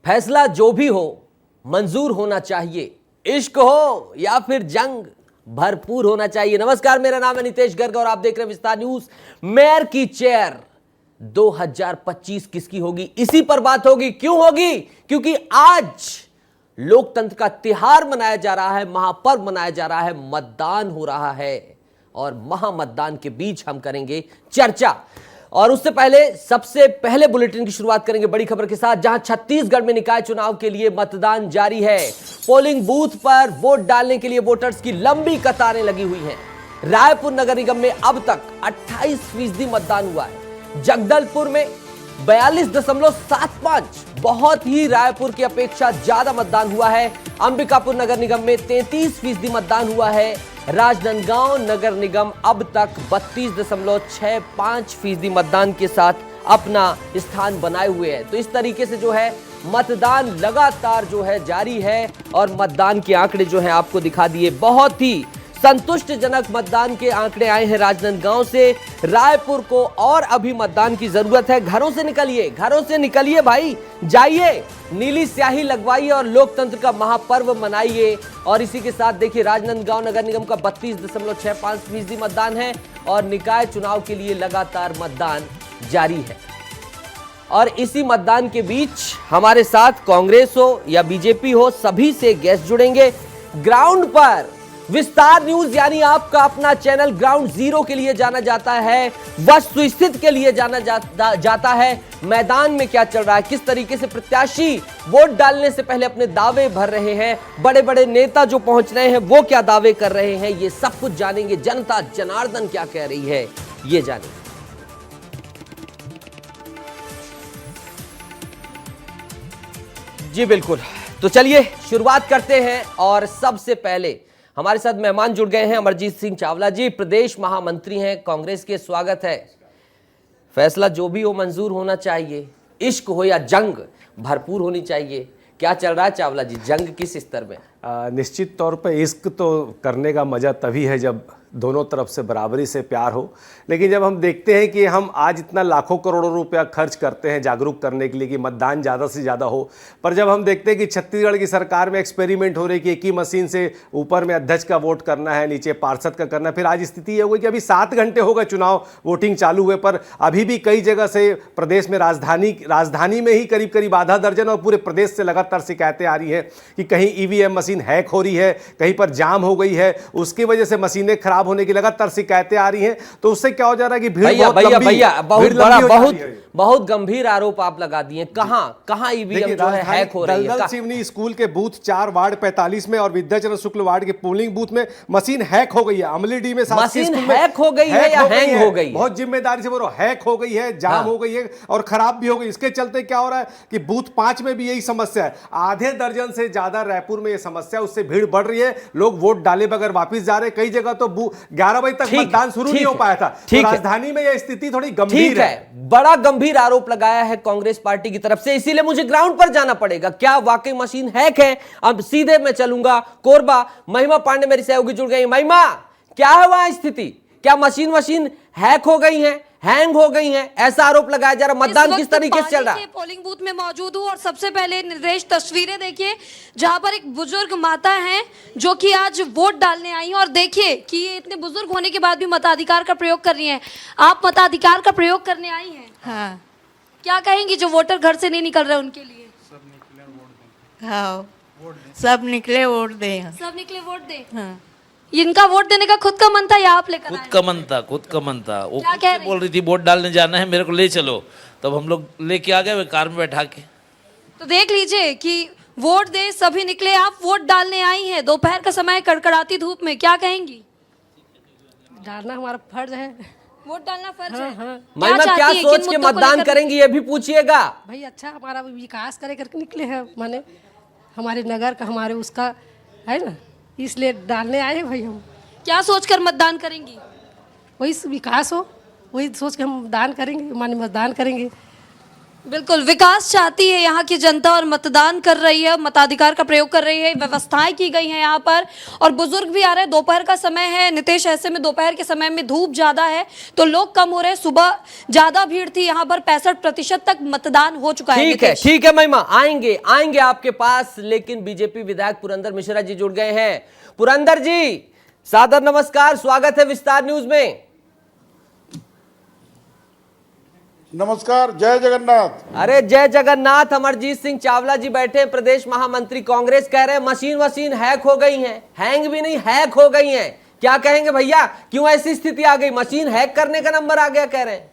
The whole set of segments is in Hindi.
फैसला जो भी हो मंजूर होना चाहिए, इश्क हो या फिर जंग भरपूर होना चाहिए। नमस्कार, मेरा नाम है नितेश गर्ग और आप देख रहे हैं विस्तार न्यूज। मेयर की चेयर 2025 किसकी होगी, इसी पर बात होगी। क्यों होगी? क्योंकि आज लोकतंत्र का त्योहार मनाया जा रहा है, महापर्व मनाया जा रहा है, मतदान हो रहा है और महामतदान के बीच हम करेंगे चर्चा। और उससे पहले सबसे पहले बुलेटिन की शुरुआत करेंगे बड़ी खबर के साथ, जहां छत्तीसगढ़ में निकाय चुनाव के लिए मतदान जारी है। पोलिंग बूथ पर वोट डालने के लिए वोटर्स की लंबी कतारें लगी हुई हैं। रायपुर नगर निगम में अब तक 28% मतदान हुआ है। जगदलपुर में 42.75, बहुत ही रायपुर की अपेक्षा ज्यादा मतदान हुआ है। अंबिकापुर नगर निगम में 33% मतदान हुआ है। राजनांदगांव नगर निगम अब तक 32.65% मतदान के साथ अपना स्थान बनाए हुए है। तो इस तरीके से जो है मतदान लगातार जो है जारी है और मतदान के आंकड़े जो है आपको दिखा दिए। बहुत ही संतुष्टजनक मतदान के आंकड़े आए हैं राजनांदगांव से। रायपुर को और अभी मतदान की जरूरत है। घरों से निकलिए भाई, जाइए, नीली स्याही लगवाइए और लोकतंत्र का महापर्व मनाइए। और इसी के साथ देखिए, राजनांदगांव नगर निगम का 32.65% मतदान है और निकाय चुनाव के लिए लगातार मतदान जारी है। और इसी मतदान के बीच हमारे साथ कांग्रेस हो या बीजेपी हो, सभी से गेस्ट जुड़ेंगे ग्राउंड पर। विस्तार न्यूज यानी आपका अपना चैनल ग्राउंड जीरो के लिए जाना जाता है, वस्तुस्थित के लिए जाना जाता है। मैदान में क्या चल रहा है, किस तरीके से प्रत्याशी वोट डालने से पहले अपने दावे भर रहे हैं, बड़े बड़े नेता जो पहुंच रहे हैं वो क्या दावे कर रहे हैं, ये सब कुछ जानेंगे। जनता जनार्दन क्या कह रही है, ये जानेंगे। जी बिल्कुल, तो चलिए शुरुआत करते हैं। और सबसे पहले हमारे साथ मेहमान जुड़ गए हैं। अमरजीत सिंह चावला जी प्रदेश महामंत्री हैं कांग्रेस के, स्वागत है। फैसला जो भी हो मंजूर होना चाहिए, इश्क हो या जंग भरपूर होनी चाहिए। क्या चल रहा है चावला जी, जंग किस स्तर में? निश्चित तौर पे इश्क तो करने का मज़ा तभी है जब दोनों तरफ से बराबरी से प्यार हो। लेकिन जब हम देखते हैं कि हम आज इतना लाखों करोड़ों रुपया खर्च करते हैं जागरूक करने के लिए कि मतदान ज़्यादा से ज़्यादा हो, पर जब हम देखते हैं कि छत्तीसगढ़ की सरकार में एक्सपेरिमेंट हो रही कि एक ही मशीन से ऊपर में अध्यक्ष का वोट करना है, नीचे पार्षद का करना है, फिर आज स्थिति ये हो गई कि अभी 7 घंटे हो गए चुनाव वोटिंग चालू हुए, पर अभी भी कई जगह से प्रदेश में राजधानी में ही करीब करीब आधा दर्जन और पूरे प्रदेश से लगातार शिकायतें आ रही है कि कहीं ईवीएम मशीन हैक हो रही है, कहीं पर जाम हो गई है, उसकी वजह से मशीनें खराब होने की लगातार शिकायतें आ रही हैं। तो उससे क्या हो जा रहा है कि बहुत गंभीर आरोप आप लगा दिए। कहां ईवीएम जो है हैक हो रही है? दलदल सिवनी स्कूल के बूथ 4 वार्ड 45 में और विद्याचरण शुक्ल वार्ड के पोलिंग बूथ में मशीन हैक हो गई है। अमलीडीह में मशीन हैक हो गई है या हैंग हो गई? बहुत जिम्मेदारी से बोलो, हैक हो गई है, जाम हो गई है और खराब भी हो गई। इसके चलते क्या हो रहा है कि बूथ 5 में भी यही समस्या है। आधे दर्जन से ज्यादा रायपुर में यह समस्या, उससे भीड़ बढ़ रही है, लोग वोट डाले बगैर वापिस जा रहे हैं। कई जगह तो 11 बजे तक मतदान शुरू नहीं हो पाया था। तो राजधानी में यह स्थिति थोड़ी गंभीर है। बड़ा गंभीर आरोप लगाया है कांग्रेस पार्टी की तरफ से, इसीलिए मुझे ग्राउंड पर जाना पड़ेगा। क्या वाकई मशीन हैक है? अब सीधे मैं चलूंगा कोरबा। महिमा पांडे मेरी सहयोगी जुड़ गई। महिमा, क्या है वहां स्थिति? क्या मशीन हैक हो गई है, हैंग हो गई हैं, ऐसा आरोप लगाया जा रहा है? मतदान किस तरीके से चल रहा है? पोलिंग बूथ में मौजूद हूँ और सबसे पहले निर्देश तस्वीरें देखिए, जहां पर एक बुजुर्ग माता हैं जो कि आज वोट डालने आई हैं और देखिए कि ये इतने बुजुर्ग होने के बाद भी मताधिकार का प्रयोग कर रही हैं। आप मताधिकार का प्रयोग करने आई हैं? हाँ। क्या कहेंगी जो वोटर घर से नहीं निकल रहे उनके लिए? सब निकले वोट दें। हाँ, सब निकले वोट दें। सब निकले वोट दें। हाँ। इनका वोट देने का खुद का मन था या आप लेकर आए? खुद का मन था। वो क्या कह रही? बोल रही थी वोट डालने जाना है, मेरे को ले चलो। तब हम लोग लेके आ गए कार में बैठा के। तो देख लीजिए कि वोट दे सभी निकले, आप वोट डालने आई हैं दोपहर का समय कड़कड़ाती धूप में, क्या कहेंगी? डालना हमारा फर्ज है। वोट डालना फर्ज है। महिमा, क्या सोच के मतदान करेंगी ये भी पूछिएगा। भाई अच्छा हमारा विकास करे करके निकले हैं, माने हमारे नगर का, हमारे उसका है ना, इसलिए डालने आए हैं भाई। हम क्या सोचकर मतदान करेंगी? वही विकास हो, वही सोच के हम दान करेंगे, माने मतदान करेंगे। बिल्कुल, विकास चाहती है यहाँ की जनता और मतदान कर रही है, मताधिकार का प्रयोग कर रही है, व्यवस्थाएं की गई हैं यहाँ पर। और बुजुर्ग भी आ रहे हैं, दोपहर का समय है नितेश, ऐसे में दोपहर के समय में धूप ज्यादा है तो लोग कम हो रहे हैं। सुबह ज्यादा भीड़ थी यहाँ पर, 65% तक मतदान हो चुका है। ठीक है महिमा, आएंगे आपके पास, लेकिन बीजेपी विधायक पुरंदर मिश्रा जी जुड़ गए हैं। पुरंदर जी, सादर नमस्कार, स्वागत है विस्तार न्यूज में। नमस्कार, जय जगन्नाथ। अरे जय जगन्नाथ। अमरजीत सिंह चावला जी बैठे हैं, प्रदेश महामंत्री कांग्रेस, कह रहे हैं मशीन हैक हो गई हैं। हैंग भी नहीं, हैक हो गई हैं। क्या कहेंगे भैया, क्यों ऐसी स्थिति आ गई? मशीन हैक करने का नंबर आ गया कह रहे हैं।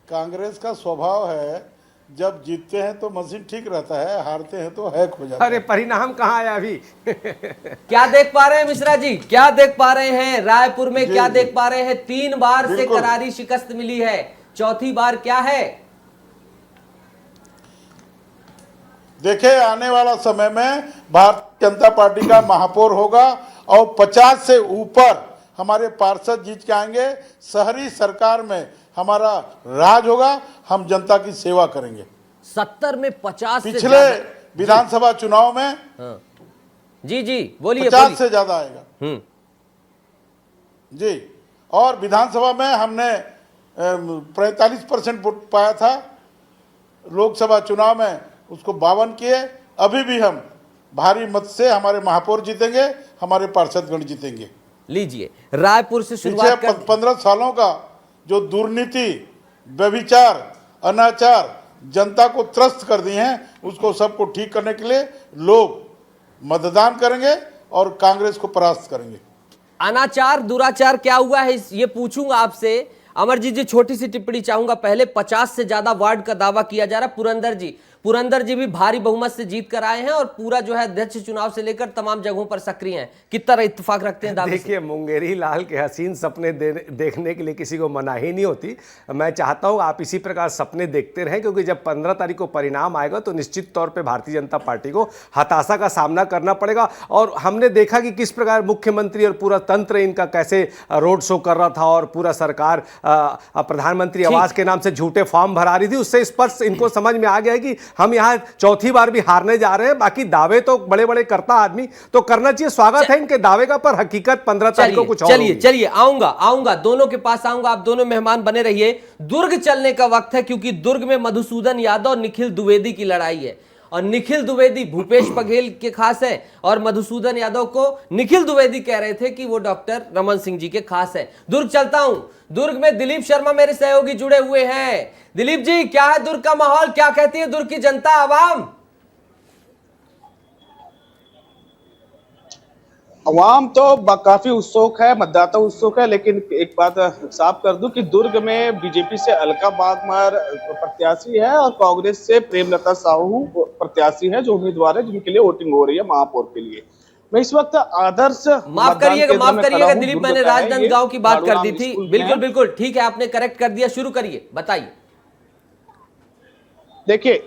कांग्रेस का स्वभाव है, जब जीतते हैं तो मशीन ठीक रहता है, हारते हैं तो हैक हो जाता है। अरे परिणाम कहाँ आया अभी? क्या देख पा रहे हैं मिश्रा जी, क्या देख पा रहे हैं रायपुर में? क्या देख पा रहे हैं? 3 बार से करारी शिकस्त मिली है, चौथी बार क्या है? देखे, आने वाला समय में भारतीय जनता पार्टी का महापौर होगा और 50 से ऊपर हमारे पार्षद जीत के आएंगे। शहरी सरकार में हमारा राज होगा, हम जनता की सेवा करेंगे। 70 में 50 से पिछले विधानसभा चुनाव में हाँ। जी बोलिए। 50 से ज्यादा आएगा जी। और विधानसभा में हमने 45% वोट पाया था, लोकसभा चुनाव में उसको 52 किए। अभी भी हम भारी मत से हमारे महापौर जीतेंगे, हमारे पार्षदगण जीतेंगे। लीजिए, रायपुर से शुरुआत कर 15 सालों का जो दुर्नीति, व्यभिचार, अनाचार जनता को त्रस्त कर दिए हैं, उसको सबको ठीक करने के लिए लोग मतदान करेंगे और कांग्रेस को परास्त करेंगे। अनाचार दुराचार क्या हुआ है ये पूछूंगा आपसे। अमरजीत जी, छोटी सी टिप्पणी चाहूंगा। पहले 50 से ज्यादा वार्ड का दावा किया जा रहा। पुरंदर जी भी भारी बहुमत से जीत कर आए हैं और पूरा जो है अध्यक्ष चुनाव से लेकर तमाम जगहों पर सक्रिय हैं। कितना इत्तेफाक रखते हैं दावे से? देखिए, मुंगेरी लाल के हसीन सपने देखने के लिए किसी को मना ही नहीं होती। मैं चाहता हूं आप इसी प्रकार सपने देखते रहें, क्योंकि जब 15 तारीख को परिणाम आएगा तो निश्चित तौर पे भारतीय जनता पार्टी को हताशा का सामना करना पड़ेगा। और हमने देखा कि किस प्रकार मुख्यमंत्री और पूरा तंत्र इनका कैसे रोड शो कर रहा था और पूरा सरकार प्रधानमंत्री आवास के नाम से झूठे फॉर्म भरा रही थी। उससे स्पष्ट इनको समझ में आ गया है कि हम यहां चौथी बार भी हारने जा रहे हैं। बाकी दावे तो बड़े बड़े करता आदमी तो करना चाहिए, स्वागत है इनके दावे का, पर हकीकत 15 तारीख को कुछ और होगी। चलिए आऊंगा दोनों के पास आऊंगा। आप दोनों मेहमान बने रहिए। दुर्ग चलने का वक्त है, क्योंकि दुर्ग में मधुसूदन यादव और निखिल द्विवेदी की लड़ाई है। और निखिल द्विवेदी भूपेश बघेल के खास है और मधुसूदन यादव को निखिल द्विवेदी कह रहे थे कि वो डॉक्टर रमन सिंह जी के खास है। दुर्ग चलता हूं। दुर्ग में दिलीप शर्मा मेरे सहयोगी जुड़े हुए हैं। दिलीप जी, क्या है दुर्ग का माहौल? क्या कहती है दुर्ग की जनता, आवाम? अवाम तो काफी उत्सुक है, मतदाता उत्सुक है। लेकिन एक बात साफ कर दूं कि दुर्ग में बीजेपी से अलका बागमार प्रत्याशी है और कांग्रेस से प्रेमलता साहू प्रत्याशी है, जो उम्मीदवार है जिनके लिए वोटिंग हो रही है महापौर के लिए। मैं इस वक्त आदर्श माफ करिएगा दिलीप, मैंने राजनांदगांव की बात कर दी थी। बिल्कुल ठीक है, आपने करेक्ट कर दिया। शुरू करिए, बताइए। देखिए,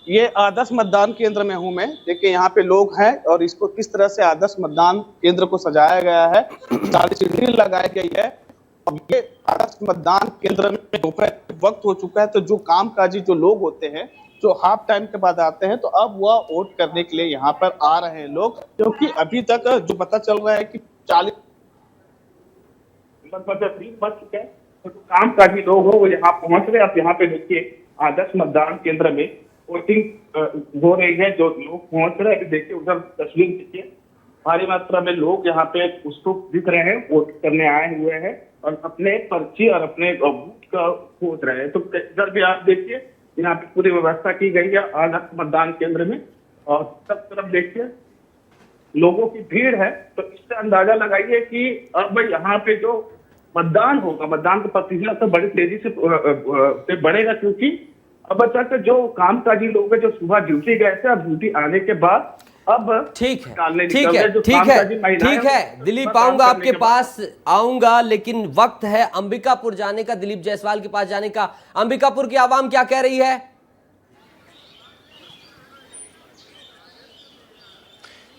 ये आदर्श मतदान केंद्र में हूं मैं। देखिए, यहाँ पे लोग हैं और इसको किस तरह से आदर्श मतदान केंद्र को सजाया गया है, सारी सीढ़ी लगाई गई है। अब ये आदर्श मतदान केंद्र में दोपहर वक्त हो चुका है, तो जो कामकाजी जो लोग होते हैं, जो हाफ टाइम के बाद आते हैं, तो अब वह वोट करने के लिए यहाँ पर आ रहे हैं लोग। क्योंकि अभी तक जो पता चल रहा है कि 40 बच चुके हैं, तो कामकाजी लोग हो वो यहाँ पहुंच रहे। अब यहाँ पे देखिए, आदर्श मतदान केंद्र में वोटिंग हो रही है, जो लोग पहुंच रहे हैं। देखिए, उधर तस्वीर देखिए, भारी मात्रा में लोग यहाँ पे उत्सुक दिख रहे हैं, वोट करने आए हुए हैं और अपने पर्ची और अपने बूथ का खोज रहे हैं। तो इधर भी आप देखिए, यहाँ पे पूरी व्यवस्था की गई है आदर्श मतदान केंद्र में। और सब तरफ देखिए लोगों की भीड़ है, तो इससे अंदाजा लगाइए कि अब यहाँ पे जो मतदान होगा, मतदान का प्रतिशत तो बड़ी तेजी से बढ़ेगा। क्योंकि अब तक जो कामकाजी लोग हैं, जो सुबह ड्यूटी गए थे, अब ड्यूटी आने के बाद अब ठीक है दिलीप, आऊंगा आपके पास आऊंगा, लेकिन वक्त है अंबिकापुर जाने का, दिलीप जायसवाल के पास जाने का। अंबिकापुर की आवाम क्या कह रही है?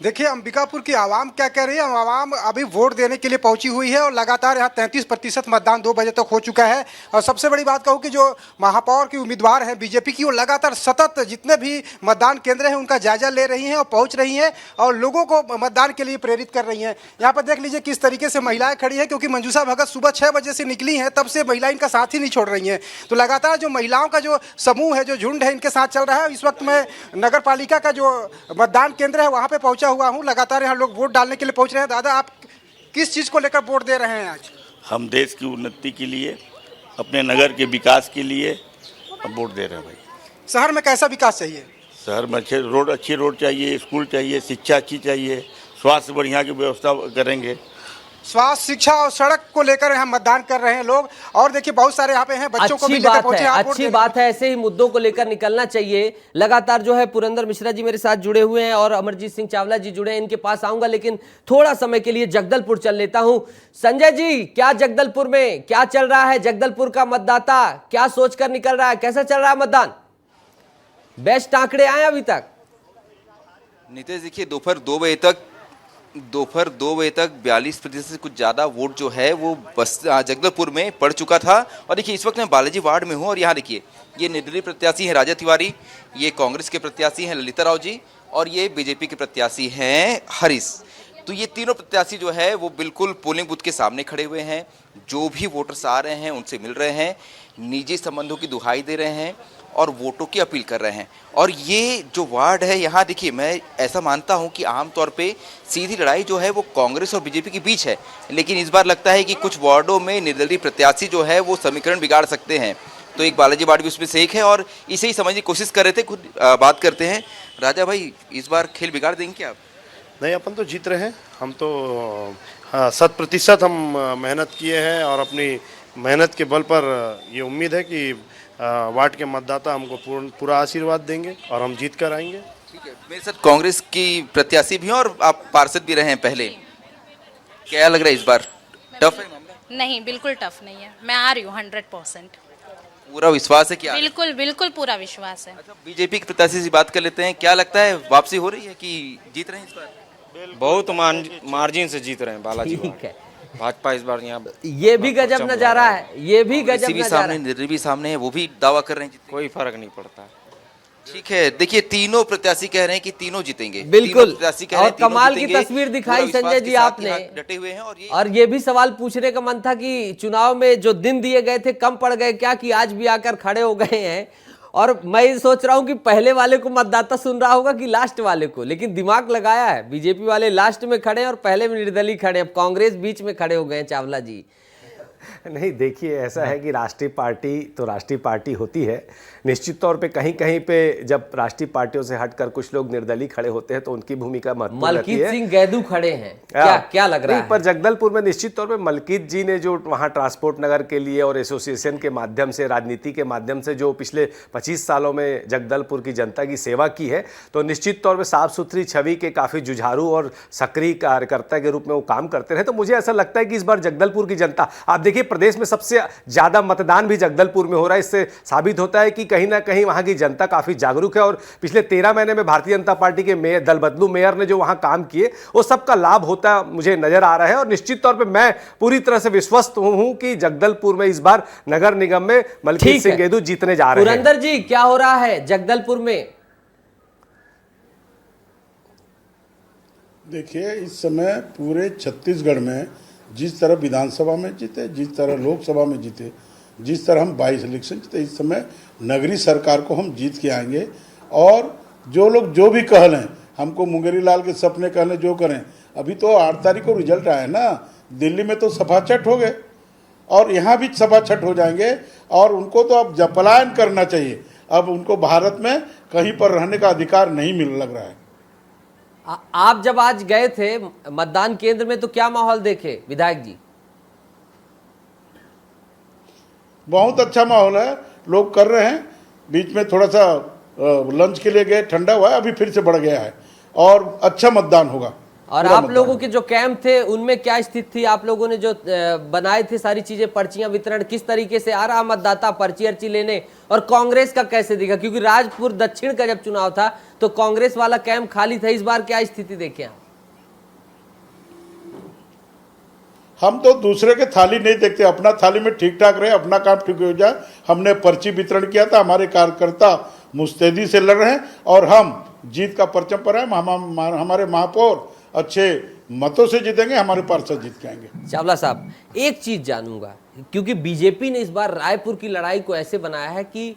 देखिए अंबिकापुर की आवाम क्या कह रही है। आवाम अभी वोट देने के लिए पहुंची हुई है और लगातार यहाँ 33% मतदान 2 बजे तक हो चुका है। और सबसे बड़ी बात कहूँ कि जो महापौर की उम्मीदवार हैं बीजेपी की, वो लगातार सतत जितने भी मतदान केंद्र हैं उनका जायजा ले रही हैं और पहुँच रही हैं और लोगों को मतदान के लिए प्रेरित कर रही हैं। यहाँ पर देख लीजिए किस तरीके से महिलाएँ खड़ी हैं, क्योंकि मंजूषा भगत सुबह 6 बजे से निकली हैं, तब से महिला इनका साथ ही नहीं छोड़ रही हैं। तो लगातार जो महिलाओं का जो समूह है, जो झुंड है, इनके साथ चल रहा है। इस वक्त मैं नगर पालिका का जो मतदान केंद्र है वहाँ पे पहुँचा हुआ हूँ। लगातार यहाँ लोग वोट डालने के लिए पहुँच रहे हैं। दादा, आप किस चीज़ को लेकर वोट दे रहे हैं आज? हम देश की उन्नति के लिए, अपने नगर के विकास के लिए हम वोट दे रहे हैं भाई। शहर में कैसा विकास चाहिए? शहर में अच्छी रोड चाहिए, स्कूल चाहिए, शिक्षा अच्छी चाहिए, स्वास्थ्य बढ़िया की व्यवस्था करेंगे। स्वास्थ्य, शिक्षा और सड़क को लेकर यहाँ मतदान कर रहे हैं लोग। और देखिए बहुत सारे यहाँ पे हैं, बच्चों को भी लेकर पहुंचे। अच्छी बात है, ऐसे ही मुद्दों को लेकर निकलना चाहिए। लगातार जो है पुरंदर मिश्रा जी मेरे साथ जुड़े हुए हैं और अमरजीत सिंह चावला जी जुड़े हैं, इनके पास आऊंगा, लेकिन थोड़ा समय के लिए जगदलपुर चल लेता हूं। संजय जी, क्या जगदलपुर में क्या चल रहा है? जगदलपुर का मतदाता क्या सोचकर निकल रहा है? कैसा चल रहा है मतदान? बेस्ट आंकड़े आए अभी तक? नीतीश, देखिए दोपहर 2 बजे तक 42% से कुछ ज़्यादा वोट जो है वो बस जगदलपुर में पड़ चुका था। और देखिए इस वक्त मैं बालाजी वार्ड में हूँ और यहाँ देखिए ये निर्दलीय प्रत्याशी हैं राजा तिवारी, ये कांग्रेस के प्रत्याशी हैं ललिता राव जी और ये बीजेपी के प्रत्याशी हैं हरीश। तो ये तीनों प्रत्याशी जो है वो बिल्कुल पोलिंग बूथ के सामने खड़े हुए हैं। जो भी वोटर्स आ रहे हैं उनसे मिल रहे हैं, निजी संबंधों की दुहाई दे रहे हैं और वोटों की अपील कर रहे हैं। और ये जो वार्ड है यहाँ देखिए, मैं ऐसा मानता हूँ कि आमतौर पे सीधी लड़ाई जो है वो कांग्रेस और बीजेपी के बीच है, लेकिन इस बार लगता है कि कुछ वार्डों में निर्दलीय प्रत्याशी जो है वो समीकरण बिगाड़ सकते हैं। तो एक बालाजी वार्ड भी उसमें से एक है और इसे ही समझने की कोशिश कर रहे थे। खुद बात करते हैं। राजा भाई, इस बार खेल बिगाड़ देंगे क्या आप? नहीं, अपन तो जीत रहे हैं। हम तो 100% हम मेहनत किए हैं और अपनी मेहनत के बल पर ये उम्मीद है कि वार्ड के मतदाता हमको पूरा आशीर्वाद देंगे और हम जीत कर आएंगे। ठीक है, मेरे साथ कांग्रेस की प्रत्याशी भी हैं और आप पार्षद भी रहे हैं पहले। क्या लग रहा है इस बार टफ है मामला? नहीं, बिल्कुल टफ नहीं है। मैं आ रही हूँ 100%। पूरा विश्वास है क्या? बिल्कुल बिल्कुल पूरा विश्वास है। अच्छा, बीजेपी के प्रत्याशी से बात कर लेते हैं। क्या लगता है, वापसी हो रही है कि जीत रहे हैं इस बार? बहुत मार्जिन से जीत रहे हैं बालाजी। ठीक है, भाजपा इस बार यहाँ ये भी गजब नजारा है, ये भी गजब नजारा है। निर्दलीय भी सामने है, वो भी दावा कर रहे हैं कोई फर्क नहीं पड़ता। ठीक है, देखिए तीनों प्रत्याशी कह रहे हैं कि तीनों जीतेंगे। बिल्कुल, और कमाल की तस्वीर दिखाई संजय जी आपने। डटे हुए हैं और ये भी सवाल पूछने का मन था कि चुनाव में जो दिन दिए गए थे कम पड़ गए क्या, कि आज भी आकर खड़े हो गए हैं। और मैं सोच रहा हूं कि पहले वाले को मतदाता सुन रहा होगा कि लास्ट वाले को, लेकिन दिमाग लगाया है। बीजेपी वाले लास्ट में खड़े हैं और पहले में निर्दलीय खड़े हैं, अब कांग्रेस बीच में खड़े हो गए हैं। चावला जी, नहीं, देखिए ऐसा है कि राष्ट्रीय पार्टी तो राष्ट्रीय पार्टी होती है। निश्चित तौर पे कहीं कहीं पे जब राष्ट्रीय पार्टियों से हटकर कुछ लोग निर्दलीय खड़े होते हैं तो उनकी भूमिका महत्वपूर्ण रहती है। मलकीत सिंह गैदू खड़े हैं, क्या लग रहा है? पर जगदलपुर में निश्चित तौर पे मलकीत जी ने जो वहाँ ट्रांसपोर्ट नगर के लिए और एसोसिएशन के माध्यम से, राजनीति के माध्यम से जो पिछले 25 सालों में जगदलपुर की जनता की सेवा की है, तो निश्चित तौर पर साफ सुथरी छवि के काफ़ी जुझारू और सक्रिय कार्यकर्ता के रूप में वो काम करते रहे। तो मुझे ऐसा लगता है कि इस बार जगदलपुर की जनता, आप देखिए प्रदेश में सबसे ज्यादा मतदान भी जगदलपुर में हो रहा है। इससे साबित होता है कि कहीं ना कहीं वहां की जनता काफी जागरूक है और पिछले 13 महीने में भारतीय जनता पार्टी के मेयर, दल बदलू मेयर ने जो वहां काम किए, वो सबका लाभ होता मुझे नजर आ रहा है। और निश्चित तौर पे मैं पूरी तरह से विश्वस्त हूं कि जगदलपुर में इस बार नगर निगम में मलकीत सिंह गैदू जीतने जा रहे हैं। पुरंदर जी, क्या हो रहा है जगदलपुर में? देखिए, इस समय पूरे छत्तीसगढ़ में जिस तरह विधानसभा में जीते, जिस तरह लोकसभा में जीते, जिस तरह हम 22 इलेक्शन जीते, इस समय नगरीय सरकार को हम जीत के आएंगे। और जो लोग जो भी कह लें, हमको मुंगेरी लाल के सपने कह लें, जो करें, अभी तो 8 तारीख को रिजल्ट आया ना। दिल्ली में तो सफाचट हो गए और यहाँ भी सफाचट हो जाएंगे और उनको तो अब पलायन करना चाहिए। अब उनको भारत में कहीं पर रहने का अधिकार नहीं मिल लग रहा है। आप जब आज गए थे मतदान केंद्र में तो क्या माहौल देखे विधायक जी? बहुत अच्छा माहौल है, लोग कर रहे हैं। बीच में थोड़ा सा लंच के लिए गए, ठंडा हुआ है, अभी फिर से बढ़ गया है और अच्छा मतदान होगा। और पूरा आप मतदान लोगों के जो कैंप थे उनमें क्या स्थिति थी? आप लोगों ने जो बनाए थे सारी चीजें, पर्चियां वितरण किस तरीके से आ रहा मतदाता पर्ची अर्ची लेने, और कांग्रेस का कैसे दिखा? क्योंकि राजपुर दक्षिण का जब चुनाव था तो कांग्रेस वाला कैंप खाली था, इस बार क्या स्थिति देखें आप? हम तो दूसरे के थाली नहीं देखते, अपना थाली में ठीक ठाक रहे, अपना काम ठीक हो जाए। हमने पर्ची वितरण किया था, हमारे कार्यकर्ता मुस्तैदी से लड़ रहे हैं और हम जीत का परचम पर है। हमारे महापौर अच्छे मतों से जीतेंगे, हमारे पार्षद जीत के आएंगे। चावला साहब, एक चीज जानूंगा, क्योंकि बीजेपी ने इस बार रायपुर की लड़ाई को ऐसे बनाया है कि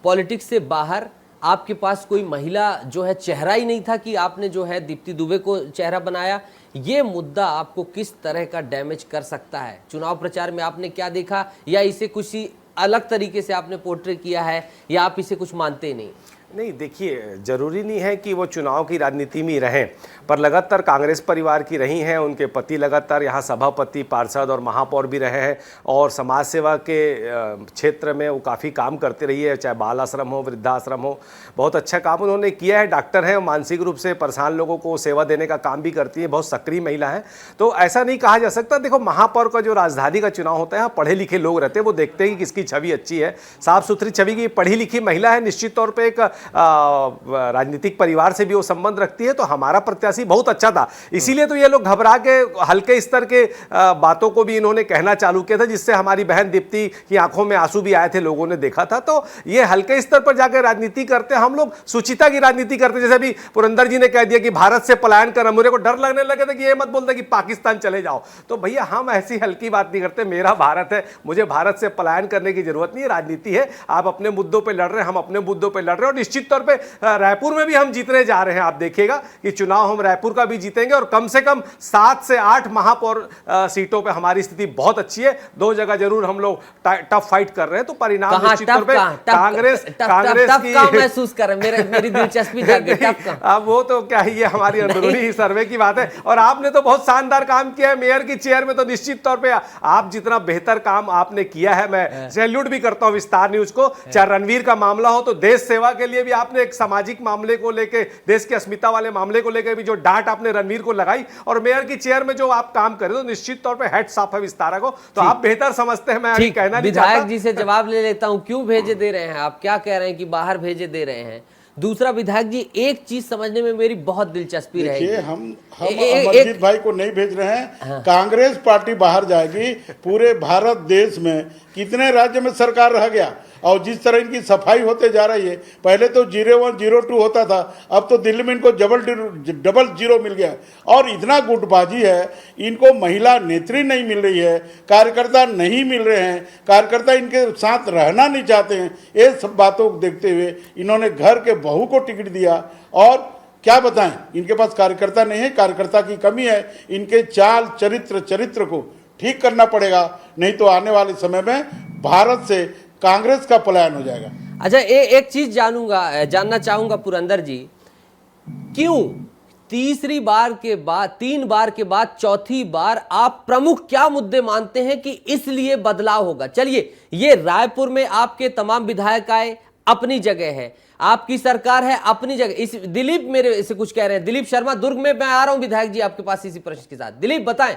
पॉलिटिक्स से बाहर आपके पास कोई महिला जो है चेहरा ही नहीं था, कि आपने जो है दीप्ति दुबे को चेहरा बनाया। ये मुद्दा आपको किस तरह का डैमेज कर सकता है? चुनाव प्रचार में आपने क्या देखा, या इसे कुछ ही अलग तरीके से आपने पोर्ट्रे किया है, या आप इसे कुछ मानते ही नहीं? नहीं, देखिए, जरूरी नहीं है कि वो चुनाव की राजनीति में रहें, पर लगातार कांग्रेस परिवार की रही हैं। उनके पति लगातार यहाँ सभापति, पार्षद और महापौर भी रहे हैं, और समाज सेवा के क्षेत्र में वो काफ़ी काम करते रही है, चाहे बाल आश्रम हो, वृद्धाश्रम हो, बहुत अच्छा काम उन्होंने किया है। डॉक्टर हैं, मानसिक रूप से परेशान लोगों को सेवा देने का काम भी करती है, बहुत सक्रिय महिला है। तो ऐसा नहीं कहा जा सकता। देखो, महापौर का जो राजधानी का चुनाव होता है, यहाँ पढ़े लिखे लोग रहते हैं, वो देखते हैं कि किसकी छवि अच्छी है, साफ सुथरी छवि की पढ़ी लिखी महिला है, निश्चित तौर पर एक राजनीतिक परिवार से भी वो संबंध रखती है। तो हमारा प्रत्याशी बहुत अच्छा था, इसीलिए तो ये लोग घबरा के हल्के स्तर के बातों को भी इन्होंने कहना चालू किया था, जिससे हमारी बहन दीप्ति की आंखों में आंसू भी आए थे, लोगों ने देखा था। तो ये हल्के स्तर पर जाकर राजनीति करते, हम लोग सुचिता की राजनीति करते। जैसे अभी पुरंदर जी ने कह दिया कि भारत से पलायन कर, मुझे को डर लगने लगे थे कि ये मत बोलते कि पाकिस्तान चले जाओ। तो भैया, हम ऐसी हल्की बात नहीं करते। मेरा भारत है, मुझे भारत से पलायन करने की जरूरत नहीं है। राजनीति है, आप अपने मुद्दों पर लड़ रहे हैं, हम अपने मुद्दों पर लड़ रहे हैं, और निश्चित तौर पर रायपुर में भी हम जीतने जा रहे हैं। आप देखिएगा कि चुनाव हम रायपुर का भी जीतेंगे, और कम से कम 7 से 8 महापौर सीटों पे हमारी स्थिति बहुत अच्छी है। 2 जगह जरूर हम लोग टफ फाइट कर रहे हैं, तो परिणाम निश्चित तौर पे कांग्रेस की महसूस कर रहे हैं। मेरी दिलचस्पी जाग गई। अब वो तो क्या ही, ये हमारी अंदरूनी सर्वे की बात है। और आपने तो बहुत शानदार काम किया है मेयर की चेयर में, तो निश्चित तौर पे आप जितना बेहतर काम आपने किया है, मैं सैल्यूट भी करता हूं विस्तार न्यूज को। चाहे रणवीर का मामला हो, तो देश सेवा के लिए भी आपने एक सामाजिक मामले को लेके, देश की अस्मिता वाले मामले को लेकर भी जो डांट आपने रणवीर को लगाई, और मेयर की चेयर में जो आप काम करे, तो निश्चित तौर पे हेड्स ऑफ है विस्तारा को। तो आप बेहतर समझते हैं, मैं अभी कहना नहीं चाहता। विधायक जी से जवाब ले लेता हूं, क्यों भेजे दे रहे हैं आप? क्या कह रहे हैं कि बाहर भेजे दे रहे हैं? दूसरा, विधायक जी, एक चीज समझने में मेरी बहुत दिलचस्पी रहेगी। हम अमरजीत भाई को नहीं भेज रहे हैं। कांग्रेस पार्टी बाहर जाएगी। पूरे भारत देश में कितने राज्य में सरकार रह गया, और जिस तरह इनकी सफाई होते जा रही है, पहले तो 01, 02 होता था, अब तो दिल्ली में इनको डबल जीरो मिल गया। और इतना गुटबाजी है, इनको महिला नेत्री नहीं मिल रही है, कार्यकर्ता नहीं मिल रहे हैं, कार्यकर्ता इनके साथ रहना नहीं चाहते हैं। ये सब बातों को देखते हुए इन्होंने घर के बहू को टिकट दिया, और क्या बताएं, इनके पास कार्यकर्ता नहीं है, कार्यकर्ता की कमी है। इनके चाल चरित्र को ठीक करना पड़ेगा, नहीं तो आने वाले समय में भारत से कांग्रेस का पलायन हो जाएगा। अच्छा, एक चीज जानना चाहूंगा पुरंदर जी, क्यों 3 बार के बाद चौथी बार आप प्रमुख क्या मुद्दे मानते हैं कि इसलिए बदलाव होगा? चलिए, ये रायपुर में आपके तमाम विधायक आए, अपनी जगह है, आपकी सरकार है, अपनी जगह। इस दिलीप मेरे से कुछ कह रहे हैं, दिलीप शर्मा दुर्ग में, मैं आ रहा हूं विधायक जी आपके पास इसी प्रश्न के साथ। दिलीप, बताएं।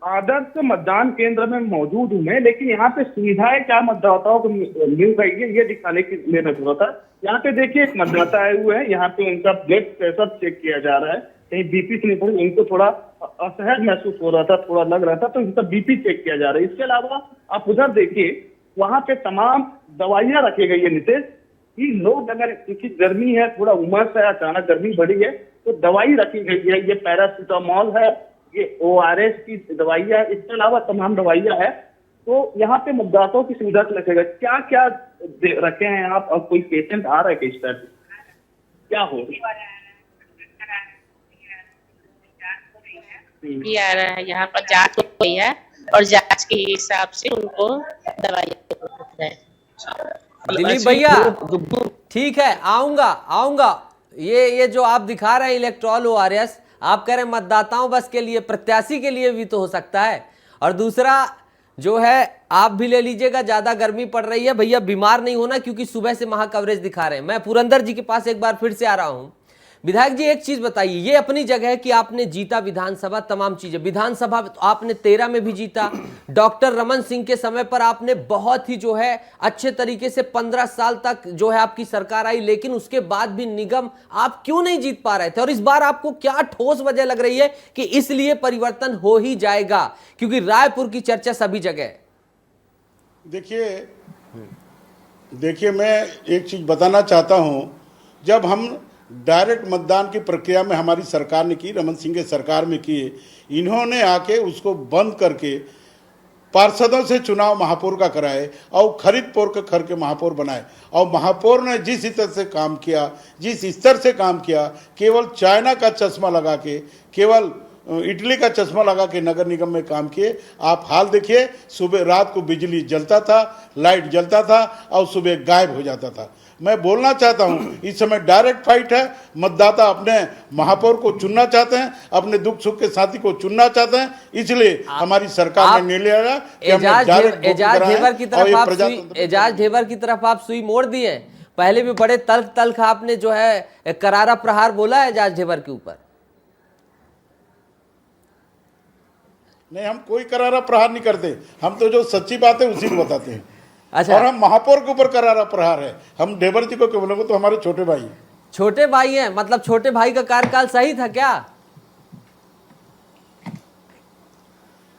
आदर्श मतदान केंद्र में मौजूद हूं मैं, लेकिन यहाँ पे सुविधाएं क्या मतदाताओं को मिल रही है, ये दिखाने की मेरा जरूरत है। यहाँ पे देखिए, एक मतदाता आए हुए हैं, यहाँ पे उनका ब्लड प्रेशर चेक किया जा रहा है, कहीं बीपी से नहीं पड़ी, इनको थोड़ा असहज महसूस हो रहा था, थोड़ा लग रहा था, तो इनका बीपी चेक किया जा रहा है। इसके अलावा आप उधर देखिए, वहां पे तमाम दवाइयां रखी गई है नितेश, कि लोग अगर क्योंकि गर्मी है, थोड़ा उमस है, अचानक गर्मी बढ़ी है, तो दवाई रखी गई है। ये पैरासीटामोल है, ये ORS की दवाइयां है, इसके अलावा तमाम दवाइयां है। तो यहाँ पे मतदाताओं की सुविधा से लगेगा। क्या क्या रखे हैं आप? और कोई पेशेंट आ रहा है किस तरह, क्या हो भी आ रहा है? यहाँ पर जांच हो गई है, और जांच के हिसाब से उनको दवाई। दिलीप भैया, ठीक है, आऊंगा। ये जो आप दिखा रहे हैं इलेक्ट्रॉल ORS, आप कह रहे हैं मतदाताओं बस के लिए, प्रत्याशी के लिए भी तो हो सकता है। और दूसरा जो है, आप भी ले लीजिएगा, ज्यादा गर्मी पड़ रही है भैया, बीमार नहीं होना, क्योंकि सुबह से महा कवरेज दिखा रहे हैं। मैं पुरंदर जी के पास एक बार फिर से आ रहा हूं। विधायक जी एक चीज बताइए, ये अपनी जगह है कि आपने जीता विधानसभा, तमाम चीजें, विधानसभा तो आपने 13 में भी जीता, डॉक्टर रमन सिंह के समय पर आपने बहुत ही जो है अच्छे तरीके से 15 साल तक जो है आपकी सरकार आई, लेकिन उसके बाद भी निगम आप क्यों नहीं जीत पा रहे थे? और इस बार आपको क्या ठोस वजह लग रही है कि इसलिए परिवर्तन हो ही जाएगा? क्योंकि रायपुर की चर्चा सभी जगह है। देखिए मैं एक चीज बताना चाहता हूं, जब हम डायरेक्ट मतदान की प्रक्रिया में हमारी सरकार ने की, रमन सिंह के सरकार में की, इन्होंने आके उसको बंद करके पार्षदों से चुनाव महापौर का कराए और खरीद पोर के खर के महापौर बनाए। और महापौर ने जिस स्तर से काम किया, जिस स्तर से काम किया, केवल चाइना का चश्मा लगा के, केवल इटली का चश्मा लगा के नगर निगम में काम किए। आप हाल देखिए, सुबह रात को बिजली जलता था, लाइट जलता था और सुबह गायब हो जाता था। मैं बोलना चाहता हूं, इस समय डायरेक्ट फाइट है। मतदाता अपने महापौर को चुनना चाहते हैं, अपने दुख सुख के साथी को चुनना चाहते हैं, इसलिए हमारी सरकार ने निर्णय लिया कि एजाज ढेबर की तरफ आप सुई मोड़ दिए। पहले भी बड़े तल्ख आपने जो है करारा प्रहार बोला है एजाज ढेबर के ऊपर। नहीं, हम कोई करारा प्रहार नहीं करते, हम तो जो सच्ची बात है उसी को बताते हैं। अच्छा। और हम महापौर के ऊपर करारा प्रहार है। हम ढेबर जी को क्यों बोलेंगे, तो हमारे छोटे भाई हैं। छोटे भाई हैं, मतलब छोटे भाई का कार्यकाल सही था क्या?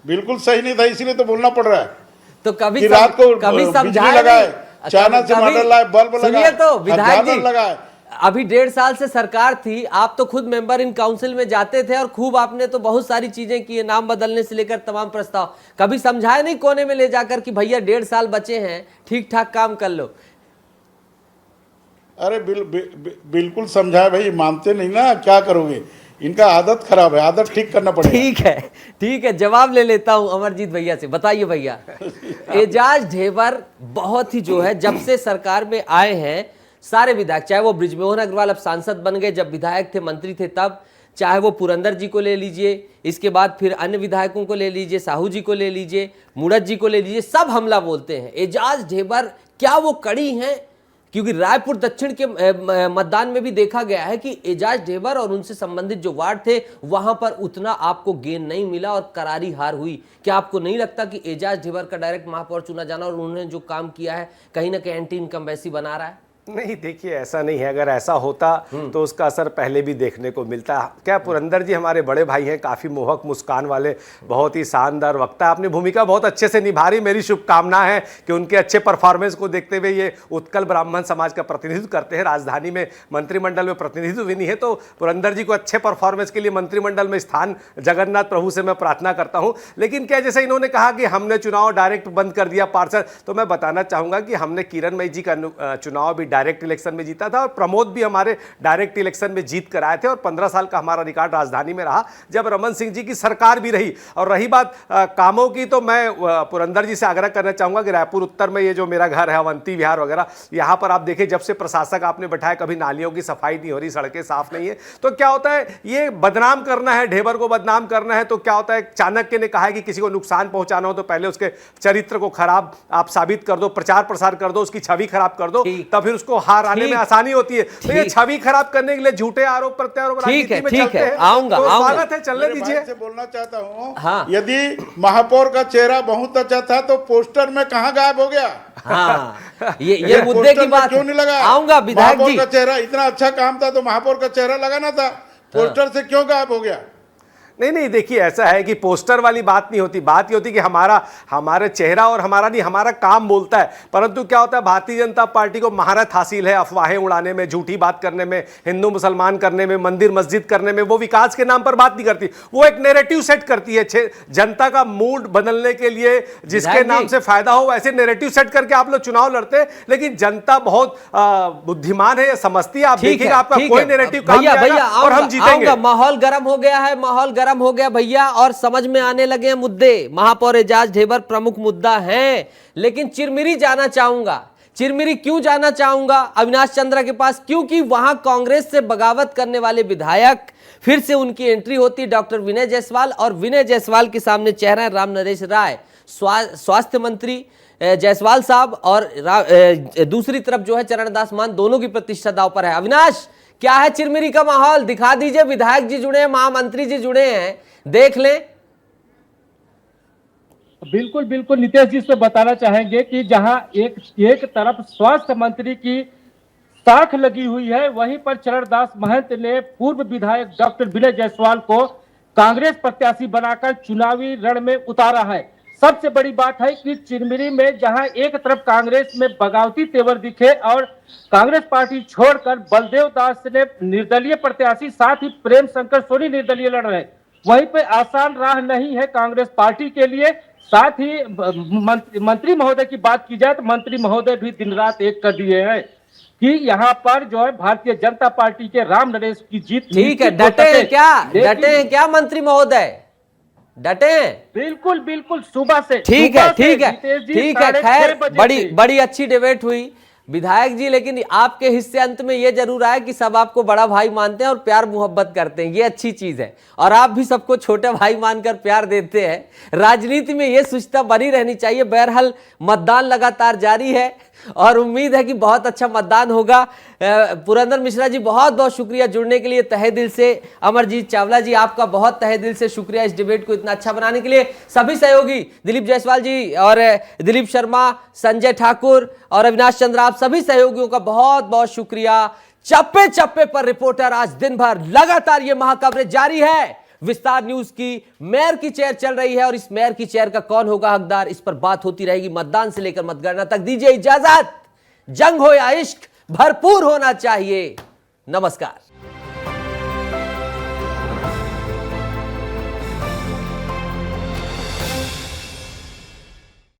बिल्कुल सही नहीं था, इसीलिए तो बोलना पड़ रहा है। तो कभी रात को कभी बिजली लगाए, चाइना से मॉडल लाए, बल्ब लगाए, सुनिए तो विधायक जी, लगाए। अभी 1.5 साल से सरकार थी, आप तो खुद मेंबर इन काउंसिल में जाते थे और खूब आपने तो बहुत सारी चीजें की, नाम बदलने से लेकर तमाम प्रस्ताव। कभी समझाया नहीं कोने में ले जाकर कि भैया 1.5 साल बचे हैं, ठीक ठाक काम कर लो? अरे बिल्कुल समझाया भाई, मानते नहीं ना, क्या करोगे? इनका आदत खराब है, आदत ठीक करना पड़ेगा। ठीक है, जवाब ले लेता हूं अमरजीत भैया से। बताइए भैया, एजाज ढेबर बहुत ही जो है जब से सरकार में आए हैं, सारे विधायक, चाहे वो बृजमोहन अग्रवाल अब सांसद बन गए, जब विधायक थे, मंत्री थे तब, चाहे वो पुरंदर जी को ले लीजिए, इसके बाद फिर अन्य विधायकों को ले लीजिए, साहू जी को ले लीजिए, मुड़त जी को ले लीजिए, सब हमला बोलते हैं। एजाज ढेबर क्या वो कड़ी हैं? क्योंकि रायपुर दक्षिण के मतदान में भी देखा गया है कि एजाज ढेबर और उनसे संबंधित जो वार्ड थे वहां पर उतना आपको गेन नहीं मिला और करारी हार हुई। क्या आपको नहीं लगता कि एजाज ढेबर का डायरेक्ट महापौर चुना जाना और उन्होंने जो काम किया है कहीं ना कहीं एंटी इनकम वैसी बना रहा है? नहीं, देखिए ऐसा नहीं है। अगर ऐसा होता तो उसका असर पहले भी देखने को मिलता। क्या पुरंदर जी हमारे बड़े भाई हैं, काफ़ी मोहक मुस्कान वाले, बहुत ही शानदार वक्ता, अपनी भूमिका बहुत अच्छे से निभा रही। मेरी शुभकामना है कि उनके अच्छे परफॉर्मेंस को देखते हुए ये उत्कल ब्राह्मण समाज का प्रतिनिधित्व करते हैं, राजधानी में मंत्रिमंडल में प्रतिनिधित्व भी नहीं है, तो पुरंदर जी को अच्छे परफॉर्मेंस के लिए मंत्रिमंडल में स्थान जगन्नाथ प्रभु से मैं प्रार्थना करता हूँ। लेकिन क्या, जैसे इन्होंने कहा कि हमने चुनाव डायरेक्ट बंद कर दिया पार्षद, तो मैं बताना चाहूँगा कि हमने किरणमयी जी का चुनाव भी डायरेक्ट इलेक्शन में जीता था और प्रमोद भी हमारे डायरेक्ट इलेक्शन में जीत कर आए थे और 15 साल का हमारा रिकॉर्ड राजधानी में रहा, जब रमन सिंह जी की सरकार भी रही। और रही बात कामों की, तो मैं पुरंदर जी से आग्रह करना चाहूंगा कि रायपुर उत्तर में ये जो मेरा घर है अवंती विहार वगैरह, यहाँ पर आप देखें जब से प्रशासक आपने बैठाया कभी नालियों की सफाई नहीं हो रही, सड़कें साफ नहीं है। तो क्या होता है, ये बदनाम करना है, ढेबर को बदनाम करना है, तो क्या होता है, चाणक्य ने कहा है कि किसी को नुकसान पहुंचाना हो तो पहले उसके चरित्र को खराब आप साबित कर दो, प्रचार प्रसार कर दो, उसकी छवि खराब कर दो, तब फिर उसको हार आने में आसानी होती है। तो ये छवि खराब करने के लिए झूठे आरोप प्रत्यारोप ठीक है, आऊंगा, स्वागत है, चलने दीजिए। से बोलना चाहता हूँ, हाँ। यदि महापौर का चेहरा बहुत अच्छा था तो पोस्टर में कहाँ गायब हो गया? हाँ, ये मुद्दे की बात क्यों नहीं लगा? आऊंगा विधायक जी। का चेहरा इतना अच्छा काम था तो महापौर का चेहरा लगाना था, पोस्टर से क्यों गायब हो गया? नहीं, देखिए ऐसा है कि पोस्टर वाली बात नहीं होती, बात ये होती कि हमारा चेहरा और हमारा नहीं, हमारा काम बोलता है। परंतु क्या होता है, भारतीय जनता पार्टी को महारत हासिल है अफवाहें उड़ाने में, झूठी बात करने में, हिंदू मुसलमान करने में, मंदिर मस्जिद करने में। वो विकास के नाम पर बात नहीं करती, वो एक नैरेटिव सेट करती है जनता का मूड बदलने के लिए, जिसके नाम से फायदा हो वैसे नैरेटिव सेट करके आप लोग चुनाव लड़ते हैं। लेकिन जनता बहुत बुद्धिमान है, समझती है। आप देखिएगा आपका कोई नैरेटिव काम नहीं आएगा और हम जीतेंगे। माहौल गर्म हो गया है, माहौल गर्म हो गया भैया, और समझ में आने लगे हैं मुद्दे। महापौर एजाज ढेबर प्रमुख मुद्दा है, लेकिन चिरमिरी जाना चाहूंगा। चिरमिरी क्यों जाना चाहूंगा? अविनाश चंद्रा के पास, क्योंकि वहां कांग्रेस से बगावत करने वाले विधायक फिर से उनकी एंट्री होती, डॉक्टर विनय जायसवाल, और विनय जायसवाल के सामने चेहरा है राम नरेश राय, स्वास्थ्य मंत्री जायसवाल साहब, और दूसरी तरफ जो है चरणदास मान, दोनों की प्रतिष्ठा दांव पर है। अविनाश, क्या है चिरमिरी का माहौल, दिखा दीजिए। विधायक जी जुड़े हैं, महामंत्री जी जुड़े हैं, देख लें। बिल्कुल बिल्कुल नितेश जी से बताना चाहेंगे कि जहां एक तरफ स्वास्थ्य मंत्री की साख लगी हुई है, वहीं पर चरणदास महंत ने पूर्व विधायक डॉक्टर विनय जायसवाल को कांग्रेस प्रत्याशी बनाकर चुनावी रण में उतारा है। सबसे बड़ी बात है कि चिरमिरी में जहां एक तरफ कांग्रेस में बगावती तेवर दिखे और कांग्रेस पार्टी छोड़कर बलदेव दास ने निर्दलीय प्रत्याशी, साथ ही प्रेम शंकर सोनी निर्दलीय लड़ रहे, वहीं पे आसान राह नहीं है कांग्रेस पार्टी के लिए। साथ ही मंत्री महोदय की बात की जाए तो मंत्री महोदय भी दिन रात एक कर दिए हैं कि यहाँ पर जो है भारतीय जनता पार्टी के राम नरेश की जीत। ठीक है, डटे हैं क्या, डटे हैं क्या मंत्री महोदय, डटे हैं? बिल्कुल बिल्कुल, सुबह से। ठीक है, ठीक है, ठीक है। खैर, बड़ी अच्छी डिबेट हुई विधायक जी, लेकिन आपके हिस्से अंत में ये जरूर आया कि सब आपको बड़ा भाई मानते हैं और प्यार मोहब्बत करते हैं, ये अच्छी चीज है। और आप भी सबको छोटे भाई मानकर प्यार देते हैं। राजनीति में ये सुचिता बनी रहनी चाहिए। बहरहाल मतदान लगातार जारी है और उम्मीद है कि बहुत अच्छा मतदान होगा। पुरंदर मिश्रा जी, बहुत बहुत शुक्रिया जुड़ने के लिए तहे दिल से। अमरजीत चावला जी, आपका बहुत तहे दिल से शुक्रिया इस डिबेट को इतना अच्छा बनाने के लिए। सभी सहयोगी दिलीप जायसवाल जी और दिलीप शर्मा, संजय ठाकुर और अविनाश चंद्र, आप सभी सहयोगियों का बहुत बहुत शुक्रिया। चप्पे चप्पे पर रिपोर्टर आज दिन भर लगातार ये महाकवरेज जारी है। विस्तार न्यूज की मेयर की चेयर चल रही है और इस मेयर की चेयर का कौन होगा हकदार, इस पर बात होती रहेगी मतदान से लेकर मतगणना तक। दीजिए इजाजत, जंग हो या इश्क भरपूर होना चाहिए। नमस्कार।